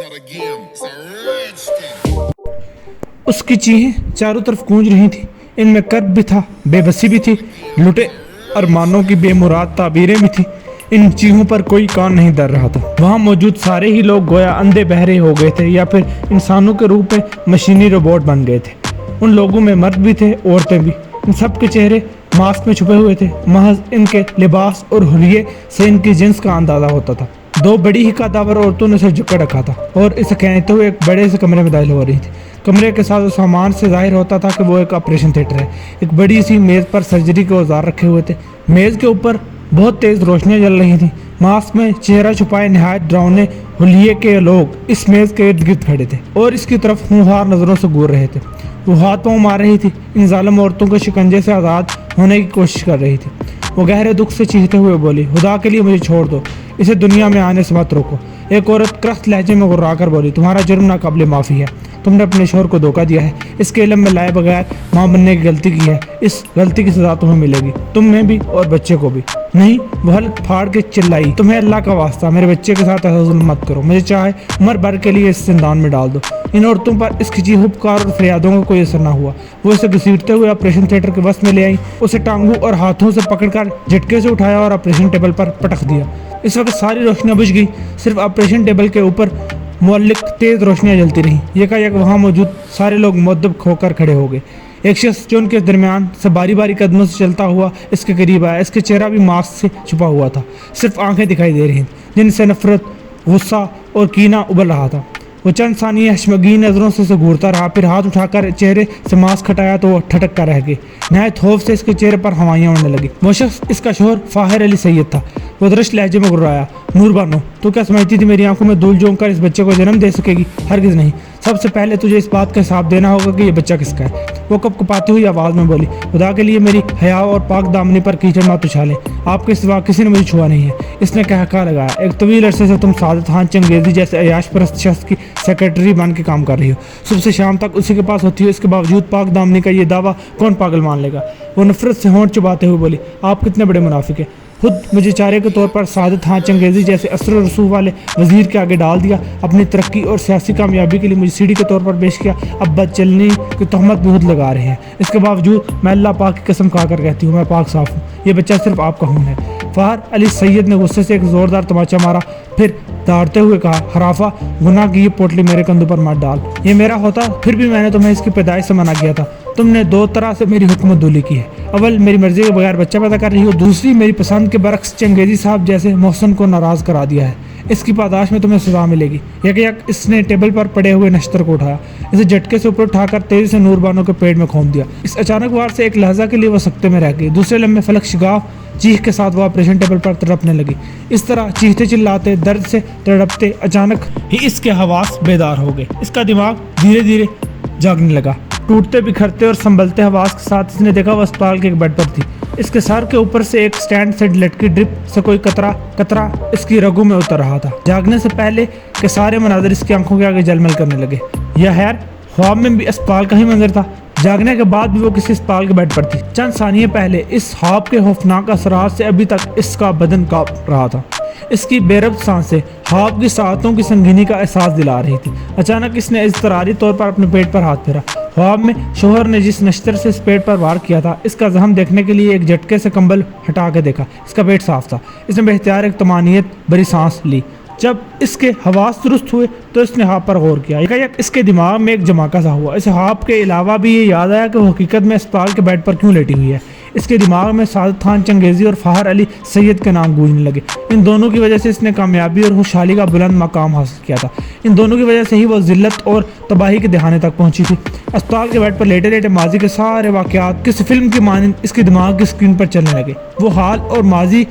not a game, it's a rich thing. उसकी चीखें चारों तरफ गूंज रही थी। इनमें कर्ब भी था, बेबसी भी थी, लुटे अरमानों की बेमुराद ताबीरें भी थी। इन चीखों पर कोई कान नहीं धर रहा था। वहाँ मौजूद सारे ही लोग गोया अंधे बहरे हो गए थे या फिर इंसानों के रूप में मशीनी रोबोट बन गए थे। उन लोगों में मर्द भी थे, औरतें भी। इन सब के चेहरे मास्क में छुपे हुए थे। महज इनके लिबास और हुलिये से इनकी जिन्स का अंदाजा होता था। दो बड़ी ही कदावर औरतों ने सिर झुका रखा था और इसे कहते हुए एक बड़े से कमरे में दाखिल हो रही थी। कमरे के साथ सामान से जाहिर होता था कि वो एक ऑपरेशन थिएटर है। एक बड़ी सी मेज़ पर सर्जरी के औजार रखे हुए थे। मेज़ के ऊपर बहुत तेज़ रोशनियां जल रही थी। मास्क में चेहरा छुपाए नहायत डरावने हुलिये के लोग इस मेज़ के इर्द गिर्द खड़े थे और इसकी तरफ हुंकार नज़रों से घूर रहे थे। वो हाथ पाँव मार रही थी, इन जालिम औरतों के शिकंजे से आज़ाद होने की कोशिश कर रही थी। वो गहरे दुख से चीखते हुए बोली, खुदा के लिए मुझे छोड़ दो, इसे दुनिया में आने से मत रोको। एक औरत क्रस्त लहजे में गुर्रा कर बोली, तुम्हारा जुर्म नाकाबिले माफ़ी है। तुमने अपने शोहर को धोखा दिया है, इसके इल्म में लाए बगैर माँ बनने की गलती की है। इस गलती की सज़ा तुम्हें मिलेगी, तुम्हें भी और बच्चे को भी। नहीं, वो हलक फाड़ के चिल्लाई, तुम्हें अल्लाह का वास्ता मेरे बच्चे के साथ ऐसा जुल्म मत करो। मुझे चाहे उम्र भर के लिए इस जिंदान में डाल दो। इन औरतों पर इसकी चीखों पुकार और फरियादों का कोई असर न हुआ। वो इसे घसीटते हुए ऑपरेशन थिएटर के बस में ले आई, उसे टांगों और हाथों से पकड़कर झटके से उठाया और ऑपरेशन टेबल पर पटक दिया। इस वक्त सारी रोशनियां बुझ गई, सिर्फ ऑपरेशन टेबल के ऊपर मौलिक तेज रोशनियां जलती रहीं। यकायक वहाँ मौजूद सारे लोग मुअद्दब होकर खड़े हो गए। एक शख्स जो उनके दरमियान से बारी बारी कदमों से चलता हुआ इसके करीब आया। इसके चेहरा भी मास्क से छुपा हुआ था, सिर्फ आंखें दिखाई दे रही थीं जिनसे नफरत, गुस्सा और कीना उबल रहा था। वो चंद सानिये हशमगीन नज़रों से उसे घूरता रहा, फिर हाथ उठाकर चेहरे से मास्क हटाया तो वो ठटक कर रह गई। नहायत खौफ से इसके चेहरे पर हवाइयाँ उड़ने लगी। वो शख्स इसका शोहर फाहिर अली सैयद था। वो दरश लहजे में गुर्राया, नूर बानो, तू क्या समझती थी मेरी आंखों में धूल झोंक कर इस बच्चे को जन्म दे सकेगी? हरगिज़ नहीं। सबसे पहले तुझे इस बात का हिसाब देना होगा कि ये बच्चा किसका है। वो कपकपाती हुई आवाज़ में बोली, खुदा के लिए मेरी हया और पाक दामनी पर कीचड़ मत उछालें, आपके सिवा किसी ने मुझे छुआ नहीं है। इसने कहका लगाया, एक तवील अरसे से तुम सादत खान चंगेज़ी जैसे अयाश परस्त शख्स की सेक्रेटरी बन के काम कर रही हो। सुबह से शाम तक उसी के पास होती हो, इसके बावजूद पाक दामनी का ये दावा कौन पागल मान लेगा? वो नफरत से होंठ चुबाते हुए बोली, आप कितने बड़े मुनाफिक हैं। खुद मुझे चारे के तौर पर सादत खान चंगेज़ी जैसे असर रसूख वाले वजीर के आगे डाल दिया। अपनी तरक्की और सियासी कामयाबी के लिए मुझे सीढ़ी के तौर पर पेश किया। अब बद चलने की तहमत भी खुद लगा रहे हैं। इसके बावजूद मैं अल्लाह पाक की कसम खा कर कहती हूँ, मैं पाक साफ हूँ। ये बच्चा सिर्फ आपका खून है। फाहिर अली सैयद ने गुस्से से एक ज़ोरदार तमाचा मारा, फिर दहाड़ते हुए कहा, हराफा, गुनाह की ये पोटली मेरे कंधों पर मत डाल। ये मेरा होता फिर भी मैंने तुम्हें इसकी पैदाइश से मना किया था। तुमने दो तरह से मेरी हुकूमत दूली की है। अव्वल मेरी मर्जी के बगैर बच्चा पैदा कर रही हो, दूसरी मेरी पसंद के बरक्स चंगेज़ी साहब जैसे मोहसन को नाराज़ करा दिया है। इसकी पादाश में तुम्हें सजा मिलेगी। यक इसने टेबल पर पड़े हुए नश्तर को उठाया, इसे झटके से ऊपर उठाकर तेजी से नूर बानो के पेट में खोंप दिया। इस अचानक वार से एक लहजा के लिए वो सकते में रह गई। दूसरे लम्हे फलक शिगाफ चीख के साथ वो ऑपरेशन टेबल पर तड़पने लगी। इस तरह चीखते चिल्लाते दर्द से तड़पते अचानक ही इसके हवास बेदार हो गए। इसका दिमाग धीरे धीरे जागने लगा। टूटते बिखरते और संभलते हवास के साथ इसने देखा वो अस्पताल के एक बेड पर थी। इसके सर के ऊपर से एक स्टैंड से लटकी ड्रिप से कोई कतरा इसकी रगों में उतर रहा था। जागने से पहले के सारे मनाजर इसकी आंखों के आगे जलमल करने लगे। यह खैर ख्वाब में भी अस्पताल का ही मंजर था। जागने के बाद भी वो किसी अस्पताल के बेड पर थी। चंद सानिये पहले इस ख्वाब के खौफनाक असरात से अभी तक इसका बदन कांप रहा था। इसकी बेरब्त सांसें ख्वाब की सातों की संगीनी का एहसास दिला रही थी। अचानक इसने इज़्तिरारी तौर पर अपने पेट पर हाथ फेरा। ख्वाब में शोहर ने जिस नश्तर से इस पेट पर वार किया था, इसका जख्म देखने के लिए एक झटके से कंबल हटा के देखा। इसका पेट साफ था। इसने बेख्तियार एक तमानियत भरी सांस ली। जब इसके हवास दुरुस्त हुए तो इसने ख्वाब पर गौर किया। एकाएक इसके दिमाग में एक जमाका सा हुआ। इस ख्वाब के अलावा भी ये याद आया कि वो हकीकत में अस्पताल के बेड पर क्यों लेटी हुई है। इसके दिमाग में सादत खान चंगेज़ी और फाहिर अली सैयद के नाम गूंजने लगे। इन दोनों की वजह से इसने कामयाबी और खुशहाली का बुलंद मकाम हासिल किया था। इन दोनों की वजह से ही वो जिल्लत और तबाही के दहाने तक पहुंची थी। अस्पताल के बेड पर लेटे लेटे माजी के सारे वाक़यात किसी फिल्म की मानिंद इसके दिमाग की स्क्रीन पर चलने लगे। वो हाल और माजी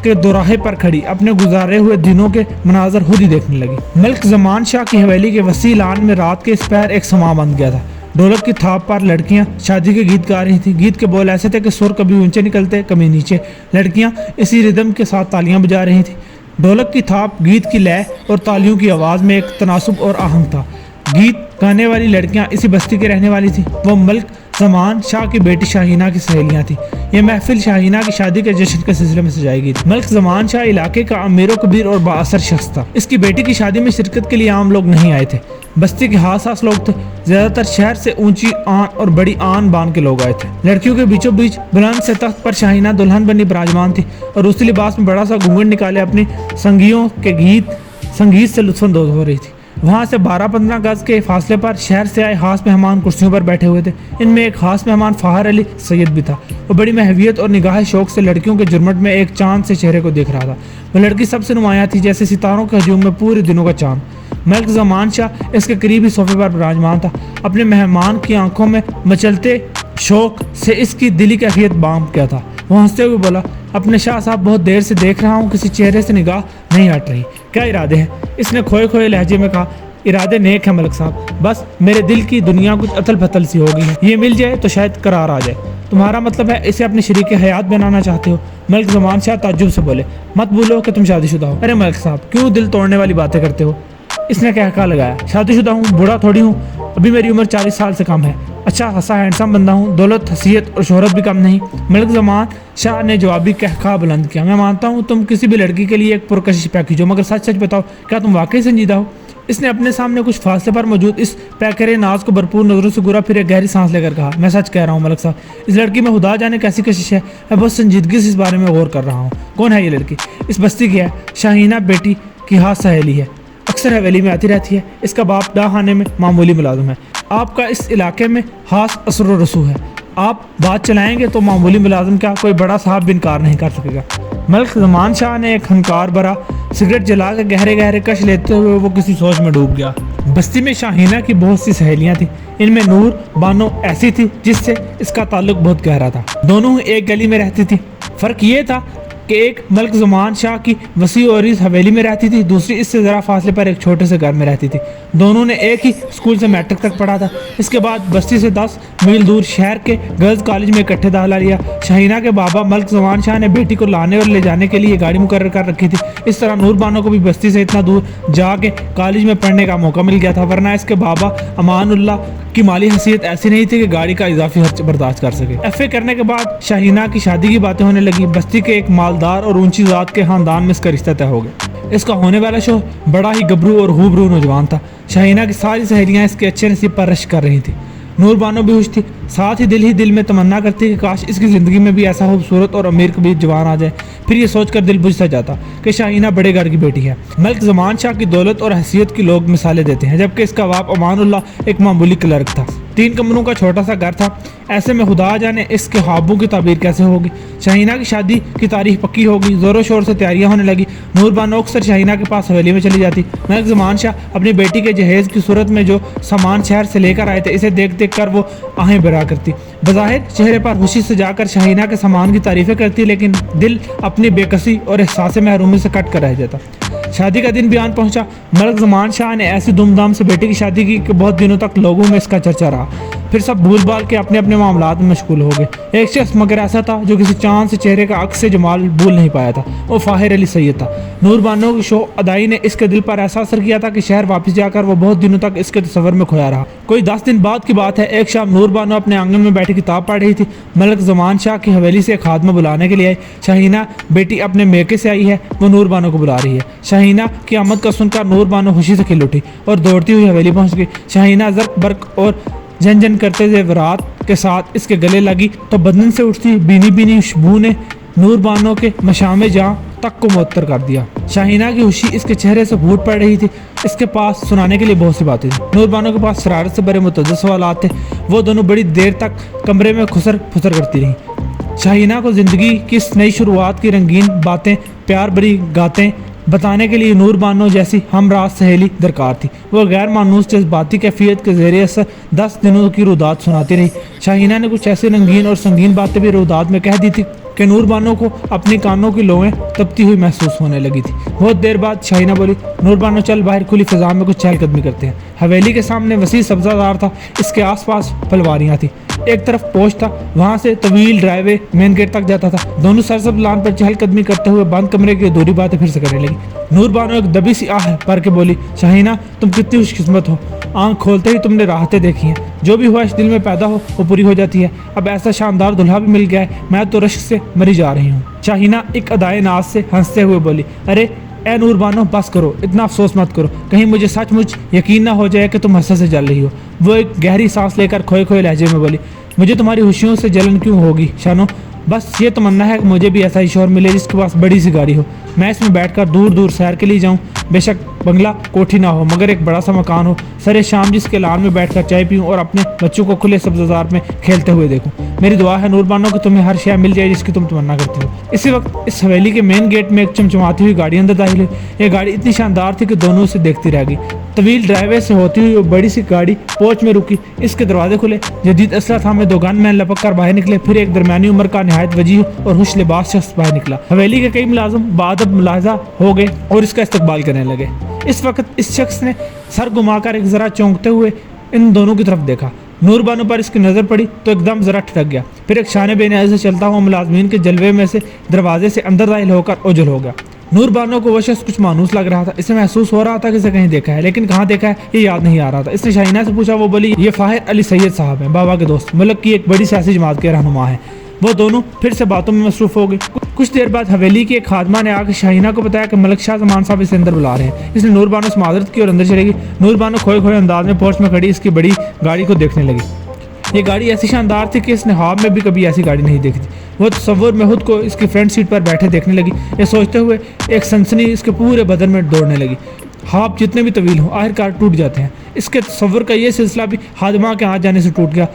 के दोराहे पर खड़ी अपने गुजारे हुए दिनों के मनाजर खुद ही देखने लगी। मलिक ज़मान शाह की हवेली के वसी लान में रात के इस पैर एक समा बन गया था। ढोलक की थाप पर लड़कियां शादी के गीत गा रही थीं। गीत के बोल ऐसे थे कि सुर कभी ऊंचे निकलते कभी नीचे। लड़कियां इसी रिदम के साथ तालियां बजा रही थीं। ढोलक की थाप, गीत की लय और तालियों की आवाज़ में एक तनासुब और आहंग था। गीत गाने वाली लड़कियां इसी बस्ती की रहने वाली थी। वो मलिक ज़मान शाह की बेटी शाहीना की सहेलियां थी। ये महफिल शाहीना की शादी के जश्न के सिलसिले में सजाई गई थी। मलिक ज़मान शाह इलाके का अमीर कबीर और बाअसर शख्स था। इसकी बेटी की शादी में शिरकत के लिए आम लोग नहीं आए थे। बस्ती के हासास लोग थे। ज्यादातर शहर से ऊंची आन और बड़ी आन बान के लोग आए थे। लड़कियों के बीचों बीच बुलंद से तख्त पर शाहीना दुल्हन बनी विराजमान थी और उसी लिबास में बड़ा सा घूंघट निकाले अपनी संगियों के संगीत से लुत्फानंदोज हो रही थी। वहाँ से 12-15 गज के फासले पर शहर से आए खास मेहमान कुर्सियों पर बैठे हुए थे। इनमें एक खास मेहमान फाहर अली सैयद भी था। वो बड़ी महवियत और निगाह शौक से लड़कियों के जुर्मट में एक चांद से चेहरे को देख रहा था। वो लड़की सबसे नुमाया थी, जैसे सितारों के हजूम में पूरे दिनों का चांद। मलिक ज़मान शाह इसके करीबी सोफे पर विराजमान था। अपने मेहमान की आंखों में मचलते शौक से इसकी दिली कैफियत बाम किया था। वो हंसते हुए बोला, अपने शाह साहब बहुत देर से देख रहा हूँ, किसी चेहरे से निगाह नहीं हट रही, क्या इरादे हैं? इसने खोए खोए लहजे में कहा, इरादे नेक है मलिक साहब, बस मेरे दिल की दुनिया कुछ अतल फतल सी हो गई है। ये मिल जाए तो शायद करार आ जाए। तुम्हारा मतलब है इसे अपनी शरीक हयात बनाना चाहते हो? मलिक ज़मान शाह ताज्जुब से बोले, मत भूलो कि तुम शादीशुदा हो। अरे मलिक साहब, क्यों दिल तोड़ने वाली बातें करते हो? इसने कहका लगाया, शादीशुदा हूँ, बूढ़ा थोड़ी हूँ, अभी मेरी उम्र 40 साल से कम है। अच्छा खासा हैंडसम बंदा हूँ, दौलत हसीयत और शोहरत भी कम नहीं। मलिक ज़मान शाह ने जवाबी कहका बुलंद किया, मैं मानता हूँ तुम किसी भी लड़की के लिए एक पुरकशिश पैकेज हो, मगर सच सच बताओ, क्या तुम वाकई संजीदा हो? इसने अपने सामने कुछ फासले पर मौजूद इस पैकरे नाज को भरपूर नजरों से घूरा, फिर एक गहरी सांस लेकर कहा, मैं सच कह रहा हूँ मलिक साहब, इस लड़की में खुदा जाने कैसी कशिश है, मैं बहुत संजीदगी से इस बारे में गौर कर रहा हूँ। कौन है ये लड़की? इस बस्ती की है, शाहीना बेटी की हाथ सहेली है, अक्सर हवेली में आती रहती है। इसका बाप डाखाने में मामूली मुलाजिम है। आपका इस इलाके में खास असर व रसूख है। आप बात चलाएंगे तो मामूली मुलाजिम क्या, कोई बड़ा साहब भी इनकार नहीं कर सकेगा। मलिक ज़मान शाह ने एक हंकार भरा सिगरेट जला के गहरे गहरे कश लेते हुए वो किसी सोच में डूब गया। बस्ती में शाहीना की बहुत सी सहेलियां थीं। इनमें नूर बानो ऐसी थी जिससे इसका ताल्लुक बहुत गहरा था। दोनों एक गली में रहती थी। फर्क ये था कि एक मलिक ज़मान शाह की वसी और इस हवेली में रहती थी, दूसरी इससे ज़रा फासले पर एक छोटे से घर में रहती थी। दोनों ने एक ही स्कूल से मैट्रिक तक पढ़ा था। इसके बाद बस्ती से 10 मील दूर शहर के गर्ल्स कॉलेज में इकट्ठे दाखिला लिया। शाहीना के बाबा मलिक ज़मान शाह ने बेटी को लाने और ले जाने के लिए गाड़ी मुकर्रर कर रखी थी। इस तरह नूर बानो को भी बस्ती से इतना दूर जाके कॉलेज में पढ़ने का मौका मिल गया था, वरना इसके बाबा अमानुल्लाह की माली हैसियत ऐसी नहीं थी कि गाड़ी का इजाफी खर्च बर्दाश्त कर सके। एफए करने के बाद शाहीना की शादी की बातें होने लगी। बस्ती के एक मालदार और ऊंची जात के खानदान में इसका रिश्ता तय हो गया। इसका होने वाला शोहर बड़ा ही गबरू और खूबरू नौजवान था। शाहीना की सारी सहेलियां इसके अच्छे नसीब पर रश्क कर रही थी। नूर बानो भी खुश थी, साथ ही दिल में तमन्ना करती कि काश इसकी ज़िंदगी में भी ऐसा खूबसूरत और अमीर कबीर जवान आ जाए। फिर ये सोचकर दिल बुझ सा जाता कि शाहीना बड़े घर की बेटी है। मलिक ज़मान शाह की दौलत और हैसियत की लोग मिसालें देते हैं, जबकि इसका बाप अमानुल्लाह एक मामूली क्लर्क था। 3 कमरों का छोटा सा घर था। ऐसे में खुदा जाने इसके ख्वाबों की ताबीर कैसे होगी। शाहीना की शादी की तारीख पक्की होगी, ज़ोरों शोर से तैयारियां होने लगी। नूर बानो अक्सर शाहीना के पास हवेली में चली जाती। मलिक ज़मान शाह अपनी बेटी के जहेज़ की सूरत में जो सामान शहर से लेकर आए थे, इसे देख देख कर वो आहें भरा करती। बज़ाहिर चेहरे पर खुशी से जाकर शाहीना के सामान की तारीफ़ें करती, लेकिन दिल अपनी बेकसी और एहसास महरूमी से कट कर रह जाता। शादी का दिन भी आन पहुंचा। मलिक ज़मान शाह ने ऐसी धूमधाम से बेटी की शादी की कि बहुत दिनों तक लोगों में इसका चर्चा रहा। फिर सब भूल भाल के अपने अपने मामलात में मशगूल हो गए। एक शख्स मगर ऐसा था जो किसी चांद से चेहरे का अक्स से जमाल भूल नहीं पाया था। वो फाहिर अली सैयद था। नूर बानो की शो अदाई ने इसके दिल पर ऐसा असर किया था कि शहर वापस जाकर वो बहुत दिनों तक इसके तस्वर में खोया रहा। कोई 10 दिन बाद की बात है। एक शाम नूर बानो अपने आंगन में बैठी किताब पढ़ रही थी। मलिक ज़मान शाह की हवेली से एक खादमा बुलाने के लिए आई। शाहीना बेटी अपने मेके से आई है, वो नूर बानो को बुला रही है। शाहीना की आमद का सुनकर नूर बानो खुशी से खिल उठी और दौड़ती हुई हवेली पहुंच गई। शाहीना जर्क बर्क और जन जन करते हुए वरात के साथ इसके गले लगी तो बदन से उठती बीनी बीनी खुशबू ने नूर बानो के मशामे जां तक को मुअत्तर कर दिया। शाहीना की खुशी इसके चेहरे से फूट पड़ रही थी। इसके पास सुनाने के लिए बहुत सी बातें थी। नूर बानो के पास शरारत से भरे मुतअद्दिद सवालात थे। वो दोनों बड़ी देर तक कमरे में खुसर फुसर करती रहीं। शाहीना को ज़िंदगी की इस नई शुरुआत की रंगीन बातें, प्यार भरी गातें बताने के लिए नूर बानो जैसी हमराज सहेली दरकार थी। वो गैर मानूस जज्बाती कैफियत के ज़रिए असर 10 दिनों की रुदात सुनाती रही। शाहीना ने कुछ ऐसी रंगीन और संगीन बातें भी रुदात में कह दी थी कि नूर बानो को अपनी कानों की लोएं तपती हुई महसूस होने लगी थी। बहुत देर बाद शाहीना बोली, नूर बानो चल बाहर खुली फिजा में कुछ चहलकदमी करते हैं। हवेली के सामने वसी सब्जादार था। इसके आसपास पलवारियाँ थी। ایک طرف پوش تھا، وہاں سے طویل ڈرائیو وے مین گیٹ تک جاتا تھا۔ دونوں سرسبز لان پر چہل قدمی کرتے ہوئے بند کمرے کی ادھوری باتیں پھر سے کرنے لگی۔ نور بانو ایک دبی سی آہ بھر کے بولی، شاہینہ تم کتنی خوش قسمت ہو، آنکھ کھولتے ہی تم نے راحتیں دیکھی ہیں، جو بھی خواہش دل میں پیدا ہو وہ پوری ہو جاتی ہے، اب ایسا شاندار دلہا بھی مل گیا ہے، میں تو رشک سے مری جا رہی ہوں۔ شاہینہ ایک ادائے ناز سے ہنستے ہوئے بولی، ارے اے نور بانو بس کرو، اتنا افسوس مت کرو، کہیں مجھے سچ مچ یقین نہ ہو جائے کہ تم حسرت سے جل رہی ہو۔ وہ ایک گہری سانس لے کر کھوئے کھوئے لہجے میں بولی، مجھے تمہاری خوشیوں سے جلن کیوں ہوگی شانو، بس یہ تمنا ہے کہ مجھے بھی ایسا ہی شوہر ملے جس کے پاس بڑی سی گاڑی ہو، میں اس میں بیٹھ کر دور دور سیر کے لیے جاؤں، بے شک بنگلہ کوٹھی نہ ہو مگر ایک بڑا سا مکان ہو، سر شام جس کے لان میں بیٹھ کر چائے پیوں اور اپنے بچوں کو کھلے سبززار میں کھیلتے ہوئے دیکھوں۔ میری دعا ہے نور بانو کہ تمہیں ہر شے مل جائے جس کی تم تمنا کرتی ہو۔ اسی وقت اس حویلی کے مین گیٹ میں ایک چمچماتی ہوئی گاڑی اندر داخل ہوئی۔ یہ گاڑی اتنی شاندار تھی کہ دونوں اسے دیکھتی رہ گئی۔ طویل ڈرائیو وے سے ہوتی ہوئی وہ بڑی سی گاڑی پوچھ میں رکی، اس کے دروازے کھلے، جدید اسلحہ تھامے دو گن مین لپک کر باہر نکلے، پھر ایک درمیانی عمر کا نہایت وجیح اور خوش لباس شخص باہر نکلا۔ حویلی کے کئی ملازم بادب ملاحظہ ہو گئے اور اس کا استقبال کرنے لگے۔ اس وقت اس شخص نے سر گھما کر ایک ذرا چونکتے ہوئے ان دونوں کی طرف دیکھا۔ نور بانو پر اس کی نظر پڑی تو ایک دم ذرا ٹھٹک گیا، پھر ایک شانے بے نیازی سے چلتا ہوا ملازمین کے جلوے میں سے دروازے سے اندر داخل ہو کر اوجھل ہو گیا۔ نور بانو کو وہ شخص کچھ مانوس لگ رہا تھا، اسے محسوس ہو رہا تھا کہ اسے کہیں دیکھا ہے، لیکن کہاں دیکھا ہے یہ یاد نہیں آ رہا تھا۔ اس نے شاہینہ سے پوچھا، وہ بولی، یہ فاہر علی سید صاحب ہیں، بابا کے دوست، ملک کی ایک بڑی سیاسی جماعت کے رہنما ہیں۔ وہ دونوں پھر سے باتوں میں مصروف ہو گئے۔ کچھ دیر بعد حویلی کی ایک خادمہ نے آ کے شاہینہ کو بتایا کہ ملک شاہ زمان صاحب اسے اندر بلا رہے ہیں۔ اس نے نور بانو سے معذرت کی اور اندر چلے گئی۔ نور بانو کھوئے کھوئے انداز میں پورچ میں کھڑی اس کی بڑی گاڑی کو دیکھنے لگی۔ یہ گاڑی ایسی شاندار تھی کہ اس نے خواب میں بھی کبھی ایسی گاڑی نہیں دیکھی تھی۔ وہ تصور میں خود کو اس کی فرنٹ سیٹ پر بیٹھے دیکھنے لگی، یہ سوچتے ہوئے ایک سنسنی اس کے پورے بدن میں دوڑنے لگی۔ خواب جتنے بھی طویل ہوں آخرکار ٹوٹ جاتے ہیں۔ اس کے تصور کا یہ سلسلہ بھی خادمہ کے ہاتھ جانے سے ٹوٹ گیا۔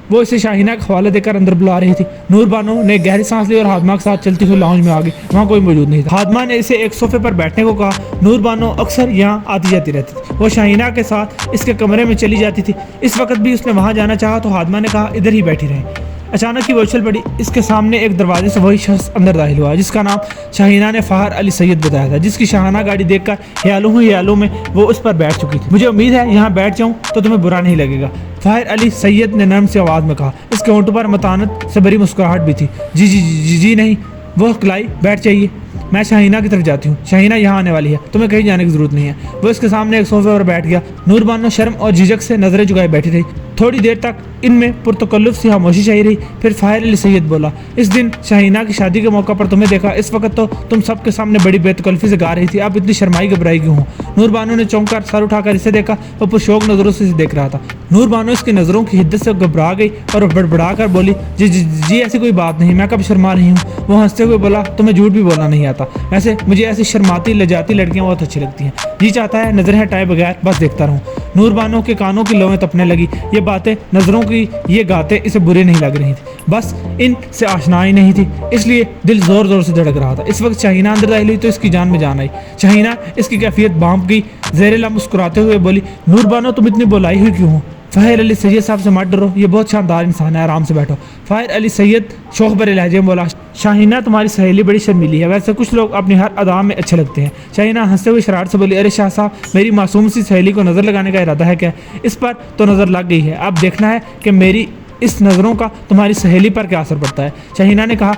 وہ اسے شاہینہ کا حوالہ دے کر اندر بلا رہی تھی۔ نور بانو نے گہری سانس لی اور خادمہ کے ساتھ چلتی ہوئی لاؤنج میں آ گئی، وہاں کوئی موجود نہیں تھا۔ خادمہ نے اسے ایک صوفے پر بیٹھنے کو کہا۔ نور بانو اکثر یہاں آتی جاتی رہتی تھی، وہ شاہینہ کے ساتھ اس کے کمرے میں چلی جاتی تھی۔ اس وقت بھی اس نے وہاں جانا چاہا تو خادمہ نے کہا ادھر ہی بیٹھی رہیں۔ اچانک ہی وہ اچھل پڑی، اس کے سامنے ایک دروازے سے وہی شخص اندر داخل ہوا جس کا نام شاہینہ نے فاہر علی سید بتایا تھا، جس کی شاہانہ گاڑی دیکھ کر خیالوں میں وہ اس پر بیٹھ چکی تھی۔ مجھے امید ہے یہاں بیٹھ جاؤں تو تمہیں برا نہیں لگے گا، فاہر علی سید نے نرم سی آواز میں کہا۔ اس کے ہونٹوں پر متانت سے بھری مسکراہٹ بھی تھی۔ جی نہیں، وہ کلائی بیٹھ جائیے، میں شاہینہ کی طرف جاتی ہوں، شاہینہ یہاں آنے والی ہے، تمہیں کہیں جانے کی ضرورت نہیں ہے۔ وہ اس کے سامنے ایک صوفے پر بیٹھ گیا۔ نور بانو شرم اور جھجک سے نظریں جھکائے بیٹھی رہی۔ تھوڑی دیر تک ان میں پرتکلف سی خاموشی چھائی رہی، پھر فاہر علی سید بولا، اس دن شاہینہ کی شادی کے موقع پر تمہیں دیکھا، اس وقت تو تم سب کے سامنے بڑی بے تکلفی سے گا رہی تھی، اب اتنی شرمائی گھبرائی کیوں ہو؟ نور بانو نے چونک کر سر اٹھا کر اسے دیکھا، وہ پرشوق نظروں سے اسے دیکھ رہا تھا۔ نور بانو اس کی نظروں کی حدت سے گھبرا گئی اور بڑبڑا کر بولی، جی ایسی کوئی بات نہیں، میں کب شرما رہی ہوں؟ وہ ہنستے ہوئے بولا، تمہیں جھوٹ بھی بولنا نہیں آتا، ویسے مجھے ایسی شرماتی لجاتی لڑکیاں بہت اچھی لگتی ہیں، جی چاہتا ہے نظریں ہٹائے بغیر بس دیکھتا رہوں۔ نور بانو کے کانوں کی لویں تپنے لگی، یہ باتیں نظروں کی یہ گاتے اسے برے نہیں لگ رہی تھی، بس ان سے آشنائی نہیں تھی، اس لیے دل زور زور سے دھڑک رہا تھا۔ اس وقت شاہینہ اندر داخل ہوئی تو اس کی جان میں جان آئی۔ شاہینہ اس کی کیفیت بھانپ گئی، زیر لب مسکراتے ہوئے بولی، نور بانو تم اتنی بولائی ہوئی کیوں ہو؟ فاہر علی سید صاحب سے مت ڈرو، یہ بہت شاندار انسان ہے، آرام سے بیٹھو۔ فاہر علی سید شوخ بھرے لہجے میں بولا، شاہینہ تمہاری سہیلی بڑی شرمیلی ہے، ویسے کچھ لوگ اپنی ہر ادا میں اچھے لگتے ہیں۔ شاہینہ ہنستے ہوئے شرارت سے بولی، ارے شاہ صاحب میری معصوم سی سہیلی کو نظر لگانے کا ارادہ ہے کیا؟ اس پر تو نظر لگ گئی ہے، اب دیکھنا ہے کہ میری اس نظروں کا تمہاری سہیلی پر کیا اثر پڑتا ہے۔ شاہینہ نے کہا،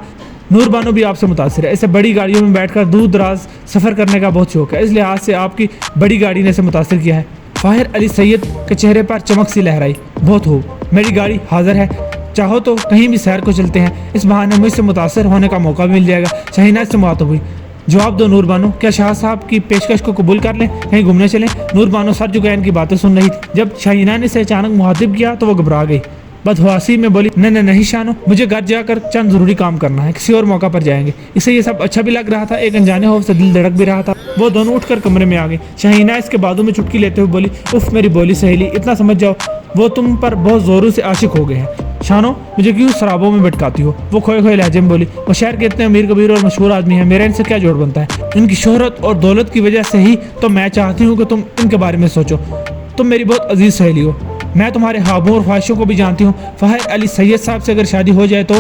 نور بانو بھی آپ سے متاثر ہے، اسے بڑی گاڑیوں میں بیٹھ کر دور دراز سفر کرنے کا بہت شوق ہے، اس لحاظ سے آپ کی بڑی گاڑی نے اسے متاثر کیا ہے۔ فاہر علی سید کے چہرے پر چمک سی لہرائی، بہت خوب، میری گاڑی حاضر ہے، چاہو تو کہیں بھی سیر کو چلتے ہیں، اس بہانے مجھ سے متاثر ہونے کا موقع بھی مل جائے گا۔ شاہینہ سے مخاطب ہوئی، جواب دو نور بانو، کیا شاہ صاحب کی پیشکش کو قبول کر لیں، کہیں گھومنے چلیں؟ نور بانو سر جھکائے ان کی باتیں سن رہی تھی۔ جب شاہینہ نے اسے اچانک مخاطب کیا تو وہ گھبرا گئی، بدحواسی میں بولی، نہیں شانو، مجھے گھر جا کر چند ضروری کام کرنا ہے، کسی اور موقع پر جائیں گے۔ اسے یہ سب اچھا بھی لگ رہا تھا، ایک انجانے خوف سے دل دھڑک بھی رہا تھا۔ وہ دونوں اٹھ کر کمرے میں آ گئے۔ شاہینہ اس کے بازو میں چٹکی لیتے ہوئے بولی، اف میری بولی سہیلی، اتنا سمجھ جاؤ وہ تم پر بہت زوروں سے عاشق ہو گئے ہیں۔ شانو مجھے کیوں شرابوں میں بٹکاتی ہو؟ وہ کھوئے لہجے میں بولی، وہ شہر کے اتنے امیر کبیر اور مشہور آدمی ہیں، میرا ان سے کیا جوڑ بنتا ہے؟ ان کی شہرت اور دولت کی وجہ سے ہی تو میں چاہتی ہوں کہ تم ان کے بارے میں سوچو، تم میری بہت عزیز سہیلی ہو، میں تمہارے خوابوں اور خواہشوں کو بھی جانتی ہوں۔ فاہر علی سید صاحب سے اگر شادی ہو جائے تو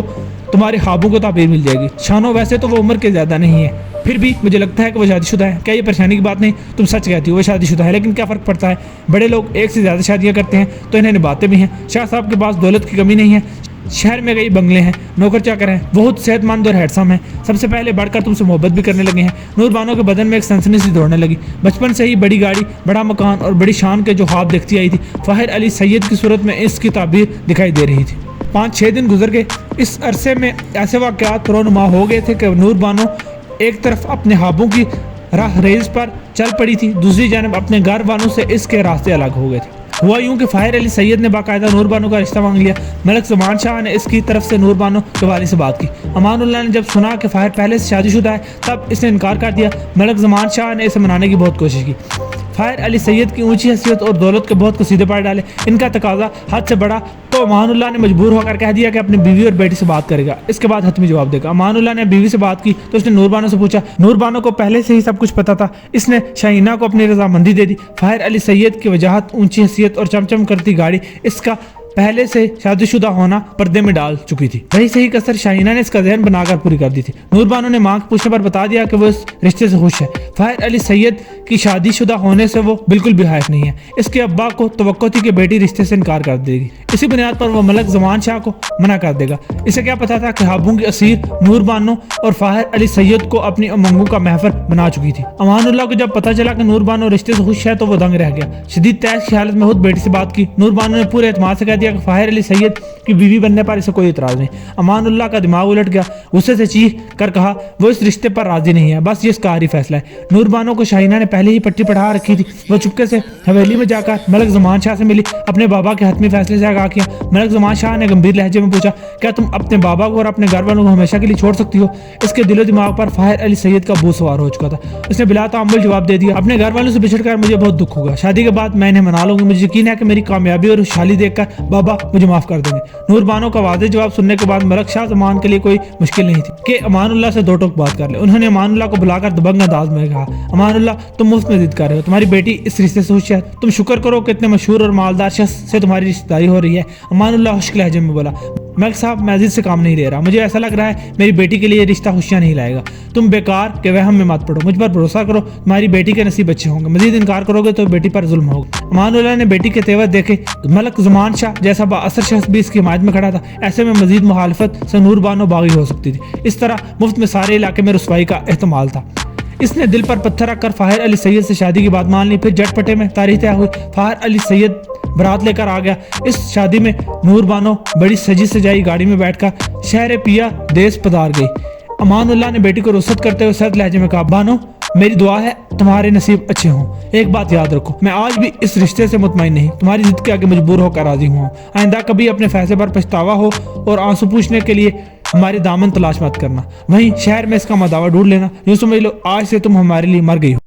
تمہارے خوابوں کو تعبیر مل جائے گی۔ شانو ویسے تو وہ عمر کے زیادہ نہیں ہے، پھر بھی مجھے لگتا ہے کہ وہ شادی شدہ ہے، کیا یہ پریشانی کی بات نہیں؟ تم سچ کہتی ہو وہ شادی شدہ ہے، لیکن کیا فرق پڑتا ہے؟ بڑے لوگ ایک سے زیادہ شادیاں کرتے ہیں تو انہیں نبھاتے بھی ہیں، شاہ صاحب کے پاس دولت کی کمی نہیں ہے، शहर में कई बंगले हैं, नौकर चाकर हैं, बहुत सेहतमंद और हैंडसम हैं। सबसे पहले बढ़कर तुमसे मोहब्बत भी करने लगे हैं। नूर बानो के बदन में एक सनसनी सी दौड़ने लगी। बचपन से ही बड़ी गाड़ी, बड़ा मकान और बड़ी शान के जो ख्वाब देखती आई थी, फाहिर अली सैयद की सूरत में इसकी ताबीर दिखाई दे रही थी। 5-6 दिन गुजर गए। इस अरसे में ऐसे वाक़यात रोनुमा हो गए थे कि नूर बानो एक तरफ अपने ख्वाबों की राह रेस पर चल पड़ी थी, दूसरी जानब अपने घर वालों से इसके रास्ते अलग हो गए थे। हुआ यूं कि फाहिर अली सैयद ने बाकायदा नूर बानो का रिश्ता मांग लिया। मलक ज़मान शाह ने इसकी तरफ से नूर बानो के वाली से बात की। अमानुल्लाह ने जब सुना कि फाहिर पहले से शादीशुदा है तब इसने इनकार कर दिया। मलक ज़मान शाह ने इसे मनाने की बहुत कोशिश की। फाहिर अली सैयद की ऊंची हैसियत और दौलत के बहुत कसीदे पार डाले। इनका तकाजा हद से बड़ा, तो अमानुल्लाह ने मजबूर होकर कह दिया कि अपनी बीवी और बेटी से बात करेगा, इसके बाद हतमी जवाब देगा। अमानुल्लाह ने बीवी से बात की तो उसने नूर बानो से पूछा। नूर बानो को पहले से ही सब कुछ पता था। इसने शाहीना को अपनी रजामंदी दे दी। फाहिर अली सैयद की वजाहत ऊंची हैसियत और चमचम करती गाड़ी इसका पहले से शादीशुदा होना पर्दे में डाल चुकी थी। वही सही कसर शाहीना ने इसका ज़हन बनाकर पूरी कर दी थी। नूर बानो ने मांग पूछने पर बता दिया कि वो इस रिश्ते से खुश है। फाहिर अली सैयद की शादीशुदा होने से वो बिल्कुल भी हाइफ नहीं है। इसके अब्बा को तवक्को थी कि बेटी रिश्ते से इनकार कर देगी। इसी बुनियाद पर वो मलक ज़मान शाह को मना कर देगा। इसे क्या पता था कि ख्वाबों की असीर नूर बानो और फाहिर अली सैयद को अपनी उमंगों का महफल बना चुकी थी। अमानुल्लाह को जब पता चला कि नूर बानो रिश्ते से खुश है तो वो दंग रह गया। शदीद तैश की हालत में खुद बेटी से बात की। नूर बानो ने पूरे एतमाद से कह दिया कि फाहिर अली सैयद की बीवी बनने पर इसे कोई इतराज नहीं। अमानुल्लाह का दिमाग उलट गया। गुस्से से चीख कर कहा वो इस रिश्ते पर राजी नहीं है, बस ये इसका आखिरी फैसला है। नूर बानो को शाहीना ने पहले ही पट्टी पढ़ा रखी थी। वो चुपके से हवेली में जाकर मलक ज़मान शाह से मिली, अपने बाबा के हतमी फैसले से आगाह किया। मलक ज़मान शाह ने गंभीर लहजे में पूछा, क्या तुम अपने बाबा को और अपने घर वालों को हमेशा के लिए छोड़ सकती हो? इसके दिलो दिमाग पर फाहिर अली सैयद का बू सवार हो चुका था। उसने बिला तामुल जवाब दे दिया, अपने घर वालों से बिछड़कर मुझे बहुत दुख होगा। शादी के बाद मैं इन्हें मना लूंगी। मुझे यकीन है कि मेरी कामयाबी और खुशहाली देखकर बाबा मुझे माफ कर देंगे। नूर बानो का वाज़ेह जवाब सुनने के बाद मलक शाह ज़मान के लिए कोई मुश्किल नहीं थी कि अमानुल्लाह से दो टोक बात कर ले। उन्होंने अमानुल्लाह को बुलाकर दबंग अंदाज में कहा, अमानुल्लाह तुम मुफ्त में जिद कर रहे हो, तुम्हारी बेटी इस रिश्ते से खुश है। तुम शुक्र करो कि इतने मशहूर और मालदार शख्स से तुम्हारी रिश्तेदारी हो रही है। अमानुल्लाह खुश्क लहजे में बोला, मलक साहब मैं जिद से काम नहीं ले रहा। मुझे ऐसा लग रहा है मेरी बेटी के लिए रिश्ता खुशियाँ नहीं लाएगा। तुम बेकार के वहम में मत पड़ो, मुझ पर भरोसा करो, तुम्हारी बेटी के नसीब अच्छे होंगे। मजीद इनकार करोगे तो बेटी पर जुल्म होगा। अमानुल्लाह ने बेटी के तेवर देखे तो मलक ज़मान शाह जैसा बाअसर शख्स भी इसकी हिमायत में खड़ा था। ऐसे में मजीद मुखालफत से नूर बानो बागी हो सकती थी। इस तरह मुफ्त में सारे इलाके में रुसवाई का एहतमाल था। इसने दिल पर पत्थर रखकर फाहिर अली सैयद से शादी की बात मान ली। फिर झटपटे में तारीख तय हुई। फाहिर अली सैयद बारात लेकर आ गया। इस शादी में नूर बानो बड़ी सजी सजाई गाड़ी में बैठकर शहर पिया देश पधार गई। अमानुल्लाह ने बेटी को रुखसत करते हुए सर्द लहजे में कहा, बानो मेरी दुआ है तुम्हारे नसीब अच्छे हों। एक बात याद रखो, मैं आज भी इस रिश्ते से मुतमईन नहीं, तुम्हारी जिद के आगे मजबूर होकर राजी हुआ। आइंदा कभी अपने फैसले पर पछतावा हो और आंसू पूछने के लिए हमारे दामन तलाश मत करना। वहीं शहर में इसका मदावा ढूंढ लेना। यूं समझ लो आज से तुम हमारे लिए मर गई हो।